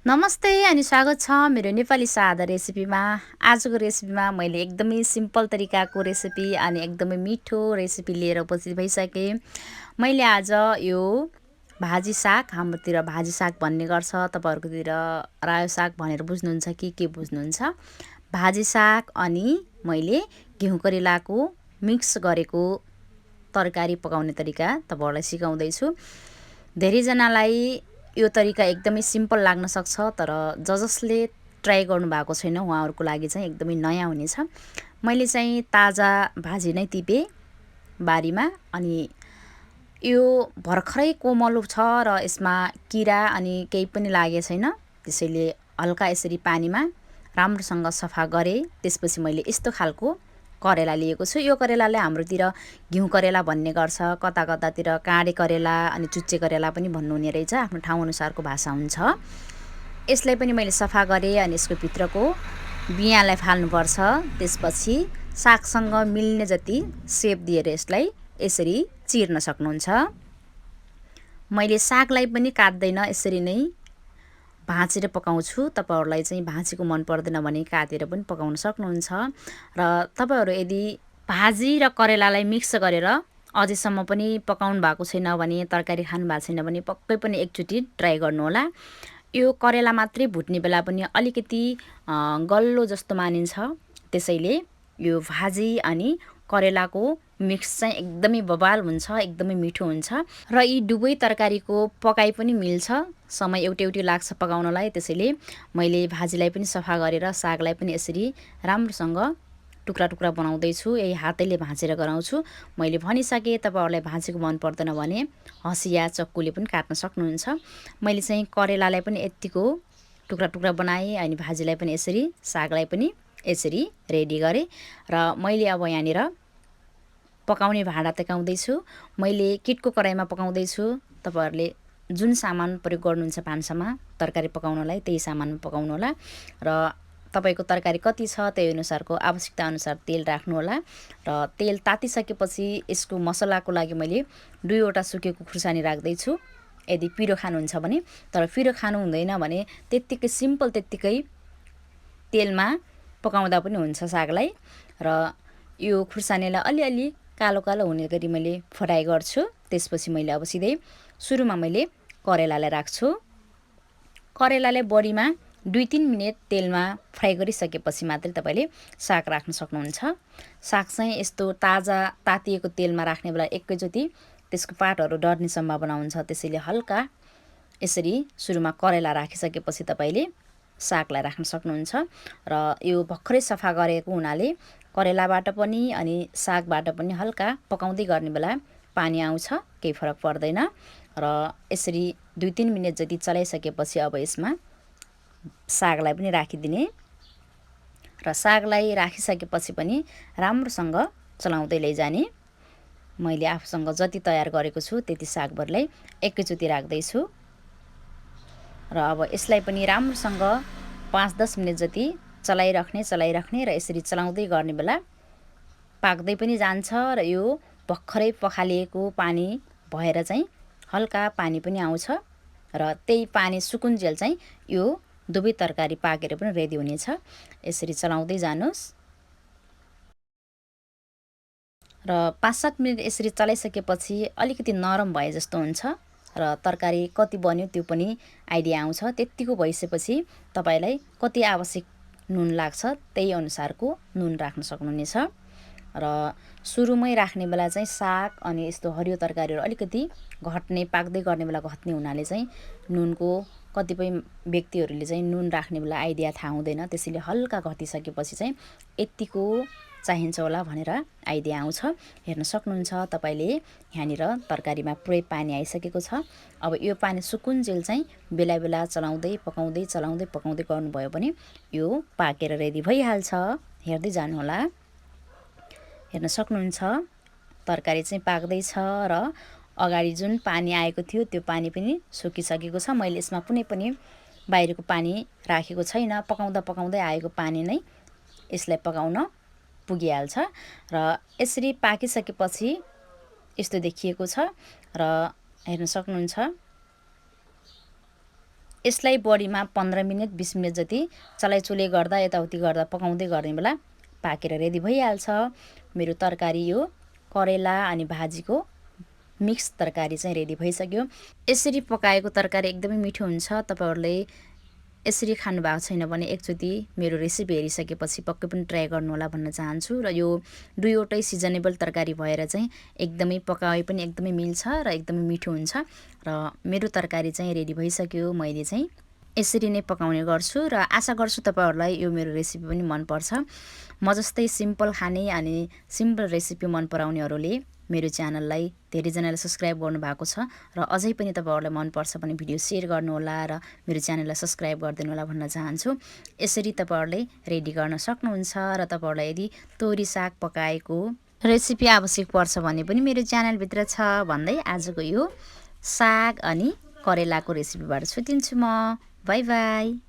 नमस्ते अनि स्वागत छ मेरो नेपाली सादा रेसिपीमा। आजको रेसिपीमा मैले एकदमै सिम्पल तरिकाको रेसिपी अनि एकदमै मिठो रेसिपी लिएर उपस्थित भइसकेँ। मैले आज यो भाजी साग, हाम्रोतिर भाजी साग भन्ने गर्छ, तपाईहरुकोतिर रायो साग भनेर बुझ्नुहुन्छ कि के बुझ्नुहुन्छ। भाजी साग अनि मैले घिउ करेलाको मिक्स गरेको तरकारी पकाउने तरिका तपाईहरुलाई सिकाउँदै छु। धेरै जनालाई यो तरिका एकदमै सिम्पल लाग्न सक्छ, तर जसले ट्राई गर्नु भएको छैन उहाँहरुको लागि चाहिँ एकदमै नयाँ हुनेछ। मैले चाहिँ ताजा भाजी नै टिपे बारीमा, अनि यो भर्खरै कोमल छ र यसमा किरा अनि केही पनि लागेको छैन। त्यसैले हल्का यसरी पानीमा राम्रोसँग सफा गरे। त्यसपछि मैले यस्तो खालको करेला लिएको छु। यो करेलालाई हाम्रोतिर घिउ करेला भन्ने गर्छ, कता कतातिर काँडे करेला अनि चुच्चे करेला पनि भन्नुहुने रहेछ। आफ्नो ठाउँ अनुसारको भाषा हुन्छ। यसलाई पनि मैले सफा गरे अनि यसको भित्रको बियालाई फाल्नुपर्छ। त्यसपछि सागसँग मिल्ने जति शेप दिएर यसलाई यसरी चिर्न सक्नुहुन्छ। मैले सागलाई पनि काट्दैन, यसरी नै भाँचेर पकाउँछु। तपाईहरुलाई चाहिँ भाँचेको मन पर्दैन भने काटेर पनि पकाउन सक्नुहुन्छ। र तपाईहरु यदि भाजी र करेलालाई मिक्स गरेर अझैसम्म पनि पकाउनु भएको छैन भने, तरकारी खानु भएको छैन भने पक्कै पनि एकचोटी ट्राई गर्नु होला। यो करेला मात्रै भुट्ने बेला पनि अलिकति गल्लो जस्तो मानिन्छ। त्यसैले यो भाजी अनि करेलाको मिक्स चाहिँ एकदमै बबाल हुन्छ, एकदमै मिठो हुन्छ र यी दुवै तरकारीको पकाइ पनि मिल्छ। समय एउटै लाग्छ पकाउनलाई। त्यसैले मैले भाजीलाई पनि सफा गरेर सागलाई पनि यसरी राम्रोसँग टुक्रा टुक्रा बनाउँदै छु। यही हातैले भाँचेर गराउँछु। मैले भनिसके तपाईहरुलाई भाँचेको मन पर्दैन भने हँसिया चक्कुले पनि काट्न सक्नुहुन्छ। मैले चाहिँ करेलालाई पनि यतिको टुक्रा टुक्रा बनाएँ अनि भाजीलाई पनि यसरी, सागलाई पनि यसरी रेडी गरे। र मैले अब यहाँनिर पकाउने भाँडा तकाउँदै छु। मैले किटको कराईमा पकाउँदै छु। तपाईहरुले जुन सामान प्रयोग गर्नुहुन्छ भान्सामा तरकारी पकाउनलाई त्यही सामानमा पकाउनु होला। र तपाईको तरकारी कति छ त्यही अनुसारको आवश्यकता अनुसार तेल राख्नु होला। र तेल तातिसकेपछि यसको मसलाको लागि मैले 2 वटा सुकेको खुर्सानी राख्दै छु। यदि पिरो खानुहुन्छ भने, तर पिरो खानु हुँदैन भने त्यतिकै सिम्पल त्यतिकै तेलमा पकाउँदा पनि हुन्छ सागलाई। र यो खुर्सानीलाई अलिअलि कालो कालो हुने गरी मैले फ्राई गर्छु। त्यसपछि मैले अब सिधै सुरुमा मैले करेलालाई राख्छु। करेलालाई बढीमा 2-3 मिनेट तेलमा फ्राई गरिसकेपछि मात्रै तपाईले साग राख्न सक्नुहुन्छ। साग चाहिँ यस्तो ताजा तातिएको तेलमा राख्ने बेला एकैचोटी त्यसको पातहरु डढ्ने सम्भावना हुन्छ। त्यसैले हल्का यसरी सुरुमा करेला राखिसकेपछि तपाईले सागलाई राख्न सक्नुहुन्छ। र यो भर्खरै सफा गरेको हुनाले करेलाबाट पनि अनि सागबाट पनि हल्का पकाउँदै गर्ने बेला पानी आउँछ, केही फरक पर्दैन। र यसरी 2-3 मिनेट जति चलाइसकेपछि अब यसमा सागलाई पनि राखिदिने। र सागलाई राखिसकेपछि पनि राम्रोसँग चलाउँदै लैजाने। मैले आफूसँग जति तयार गरेको छु त्यति सागभरलाई एकैचोटी राख्दै छु। र अब यसलाई पनि राम्रोसँग 5-10 मिनेट जति चलाइराख्ने र यसरी चलाउँदै गर्ने बेला पाक्दै पनि जान्छ। र यो भर्खरै पखालिएको पानी भएर चाहिँ हल्का पानी पनि आउँछ। र त्यही पानी सुकुन्जेल चाहिँ यो दुवै तरकारी पाकेर पनि रेडी हुनेछ। यसरी चलाउँदै जानुस्। र 5-7 मिनेट यसरी चलाइसकेपछि अलिकति नरम भए जस्तो हुन्छ र तरकारी कति बन्यो त्यो पनि आइडिया आउँछ। त्यतिको भइसकेपछि तपाईलाई कति आवश्यक नुन लाग्छ त्यही अनुसारको नुन राख्न सक्नुहुनेछ। र सुरुमै राख्ने बेला चाहिँ साग अनि यस्तो हरियो तरकारीहरु अलिकति घट्ने, पाक्दै गर्ने बेला घट्ने हुनाले चाहिँ नुनको कतिपय व्यक्तिहरुले चाहिँ नुन राख्ने बेला आइडिया थाहा हुँदैन। त्यसैले हल्का घटिसकेपछि चाहिँ यतिको चाहिन्छ होला भनेर आइडिया आउँछ। हेर्न सक्नुहुन्छ तपाईले यहाँनिर तरकारीमा पुरै पानी आइसकेको छ। अब यो पानी सुकुन्जेल चाहिँ बेला बेला चलाउँदै पकाउँदै चलाउँदै पकाउँदै गर्नुभयो भने यो पाकेर रेडी भइहाल्छ। हेर्दै जानु होला। हेर्न सक्नुहुन्छ तरकारी चाहिँ पाक्दै छ र अगाडि जुन पानी आएको थियो त्यो पानी पनि सुकिसकेको छ। मैले यसमा कुनै पनि बाहिरको पानी राखेको छैन। पकाउँदा पकाउँदै आएको पानी नै यसलाई पकाउन पुगिहाल्छ। र यसरी पाकिसकेपछि यस्तो देखिएको छ। र हेर्न सक्नुहुन्छ यसलाई बढीमा 15 मिनेट 20 मिनेट जति चलाइचुले गर्दा यताउति गर्दा पकाउँदै गर्ने बेला पाकेर रेडी भइहाल्छ मेरो तरकारी। यो करेला अनि भाजीको मिक्स तरकारी चाहिँ रेडी भइसक्यो। यसरी पकाएको तरकारी एकदमै मिठो हुन्छ। तपाईहरुले यसरी खानु भएको छैन भने एकचोटी मेरो रेसिपी हेरिसकेपछि पक्कै पनि ट्राई गर्नु होला भन्न चाहन्छु। र यो दुईवटै सिजनेबल तरकारी भएर चाहिँ एकदमै पकाए पनि एकदमै मिल्छ र एकदमै मिठो हुन्छ। र मेरो तरकारी चाहिँ रेडी भइसक्यो। मैले चाहिँ यसरी नै पकाउने गर्छु र आशा गर्छु तपाईहरुलाई यो मेरो रेसिपी पनि मन पर्छ। म जस्तै सिम्पल खाने अनि सिम्पल रेसिपी मन पराउनेहरूले मेरो च्यानललाई धेरैजनाले सब्स्क्राइब गर्नु भएको छ र अझै पनि तपाईहरुलाई मन पर्छ भने भिडियो शेयर गर्नु होला र मेरो च्यानललाई सब्स्क्राइब गरिदिनु होला भन्न चाहन्छु। यसरी तपाईहरुले रेडी गर्न सक्नुहुन्छ र तपाईहरुलाई यदि तोरी साग पकाएको रेसिपी आवश्यक पर्छ भने पनि मेरो च्यानल भित्र छ भन्दै आजको यो साग अनि करेलाको रेसिपीबाट छुटिन्छु म। Bye bye.